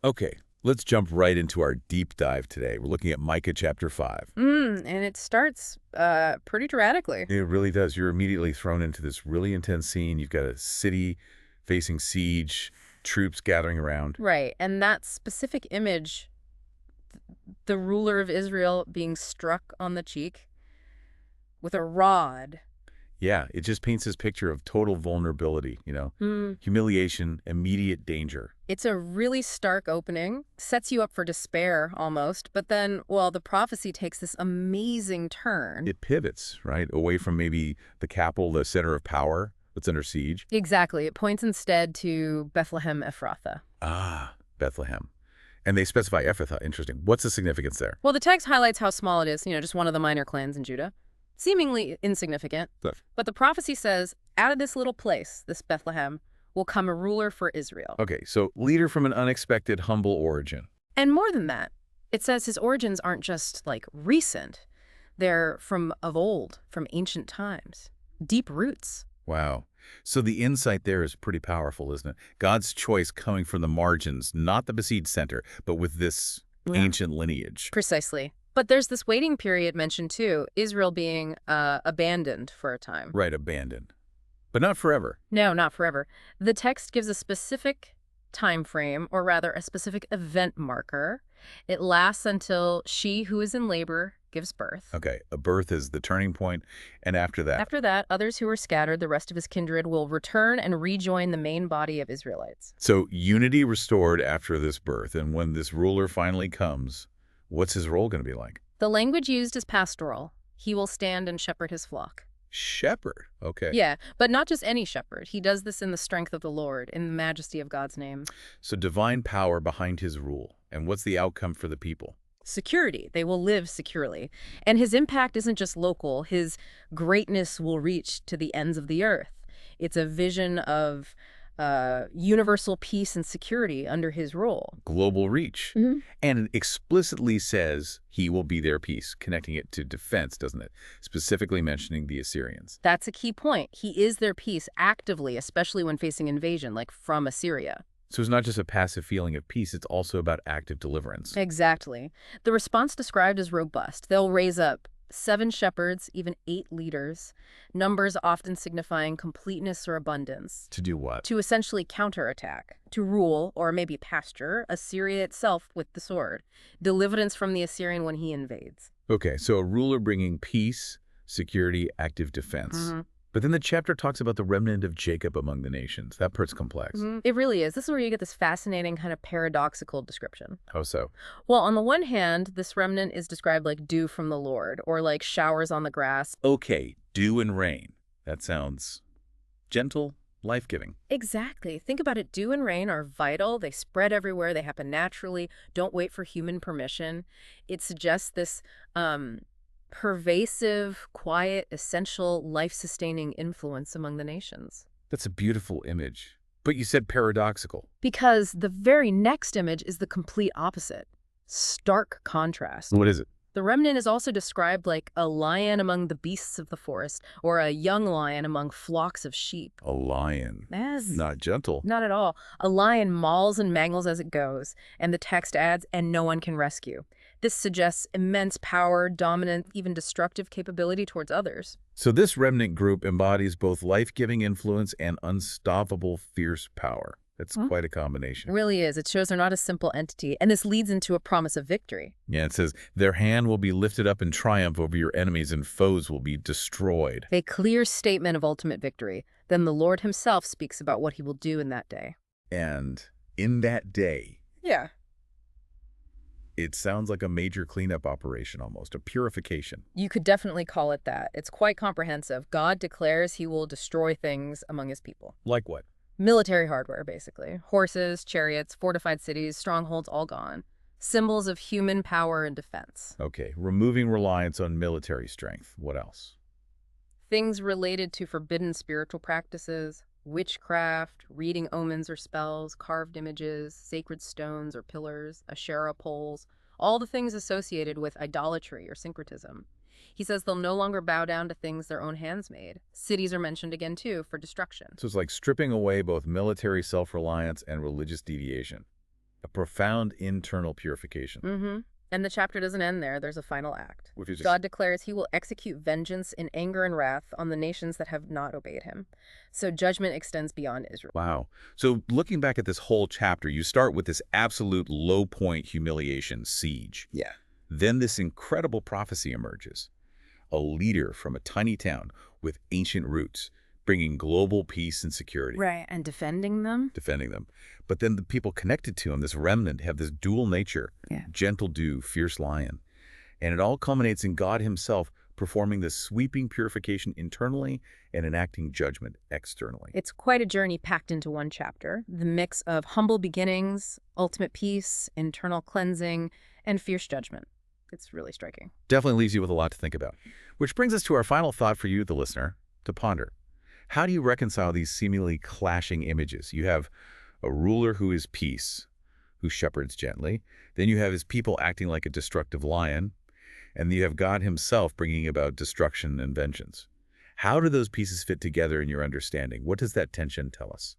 Okay, let's jump right into our deep dive today. We're looking at Micah chapter 5. And it starts pretty dramatically. It really does. You're immediately thrown into this really intense scene. You've got a city facing siege, troops gathering around. Right. And that specific image, the ruler of Israel being struck on the cheek with a rod. Yeah, it just paints this picture of total vulnerability, Mm. humiliation, immediate danger. It's a really stark opening, sets you up for despair almost. But then, well, the prophecy takes this amazing turn. It pivots, right, away from maybe the capital, the center of power that's under siege. Exactly. It points instead to Bethlehem Ephrathah. Ah, Bethlehem. And they specify Ephrathah. Interesting. What's the significance there? Well, the text highlights how small it is, just one of the minor clans in Judah. Seemingly insignificant. But the prophecy says, out of this little place, this Bethlehem, will come a ruler for Israel. Okay, so leader from an unexpected, humble origin. And more than that, it says his origins aren't just, recent. They're from of old, from ancient times. Deep roots. Wow. So the insight there is pretty powerful, isn't it? God's choice coming from the margins, not the besieged center, but with this ancient lineage. Precisely. But there's this waiting period mentioned, too, Israel being abandoned for a time. Right, abandoned. But not forever. No, not forever. The text gives a specific time frame, or rather a specific event marker. It lasts until she who is in labor gives birth. Okay, a birth is the turning point, and after that? After that, others who are scattered, the rest of his kindred, will return and rejoin the main body of Israelites. So unity restored after this birth, and when this ruler finally comes, what's his role going to be like? The language used is pastoral. He will stand and shepherd his flock. Shepherd. Okay. Yeah, but not just any shepherd. He does this in the strength of the Lord, in the majesty of God's name. So divine power behind his rule. And what's the outcome for the people? Security. They will live securely. And his impact isn't just local. His greatness will reach to the ends of the earth. It's a vision of universal peace and security under his rule. Global reach. And it explicitly says he will be their peace, connecting it to defense, doesn't it? Specifically mentioning the Assyrians. That's a key point. He is their peace actively, especially when facing invasion, like from Assyria. So it's not just a passive feeling of peace, it's also about active deliverance. Exactly. The response described is robust. They'll raise up 7 shepherds, even 8 leaders, numbers often signifying completeness or abundance. To do what? To essentially counterattack, to rule, or maybe pasture, Assyria itself with the sword. Deliverance from the Assyrian when he invades. Okay, so a ruler bringing peace, security, active defense. But then the chapter talks about the remnant of Jacob among the nations. That part's complex. It really is. This is where you get this fascinating kind of paradoxical description. How so? Well, on the one hand, this remnant is described like dew from the Lord, or like showers on the grass. Okay, dew and rain. That sounds gentle, life-giving. Exactly. Think about it. Dew and rain are vital. They spread everywhere. They happen naturally. Don't wait for human permission. It suggests this pervasive, quiet, essential, life-sustaining influence among the nations. That's a beautiful image. But you said paradoxical. Because the very next image is the complete opposite. Stark contrast. What is it? The remnant is also described like a lion among the beasts of the forest, or a young lion among flocks of sheep. A lion. As Not gentle. Not at all. A lion mauls and mangles as it goes, and the text adds, and no one can rescue. This suggests immense power, dominant, even destructive capability towards others. So this remnant group embodies both life-giving influence and unstoppable, fierce power. That's quite a combination. It really is. It shows they're not a simple entity, and this leads into a promise of victory. Yeah, it says, their hand will be lifted up in triumph over your enemies and foes will be destroyed. A clear statement of ultimate victory. Then the Lord himself speaks about what he will do in that day. And in that day, Yeah. it sounds like a major cleanup operation almost, a purification. You could definitely call it that. It's quite comprehensive. God declares he will destroy things among his people. Like what? Military hardware, basically. Horses, chariots, fortified cities, strongholds, all gone. Symbols of human power and defense. Okay, removing reliance on military strength. What else? Things related to forbidden spiritual practices, witchcraft, reading omens or spells, carved images, sacred stones or pillars, Asherah poles, all the things associated with idolatry or syncretism. He says they'll no longer bow down to things their own hands made. Cities are mentioned again, too, for destruction. So it's like stripping away both military self-reliance and religious deviation. A profound internal purification. Mm-hmm. And the chapter doesn't end there. There's a final act. Which is God declares he will execute vengeance in anger and wrath on the nations that have not obeyed him. So judgment extends beyond Israel. wow. So looking back at this whole chapter, you start with this absolute low point humiliation, siege. Yeah. Then this incredible prophecy emerges. A leader from a tiny town with ancient roots, bringing global peace and security. Right, and defending them? Defending them. But then the people connected to him, this remnant, have this dual nature. Yeah. Gentle dew, fierce lion. And it all culminates in God himself performing this sweeping purification internally and enacting judgment externally. It's quite a journey packed into one chapter. The mix of humble beginnings, ultimate peace, internal cleansing, and fierce judgment. It's really striking. Definitely leaves you with a lot to think about. Which brings us to our final thought for you, the listener, to ponder. How do you reconcile these seemingly clashing images? You have a ruler who is peace, who shepherds gently. Then you have his people acting like a destructive lion. And you have God himself bringing about destruction and vengeance. How do those pieces fit together in your understanding? What does that tension tell us?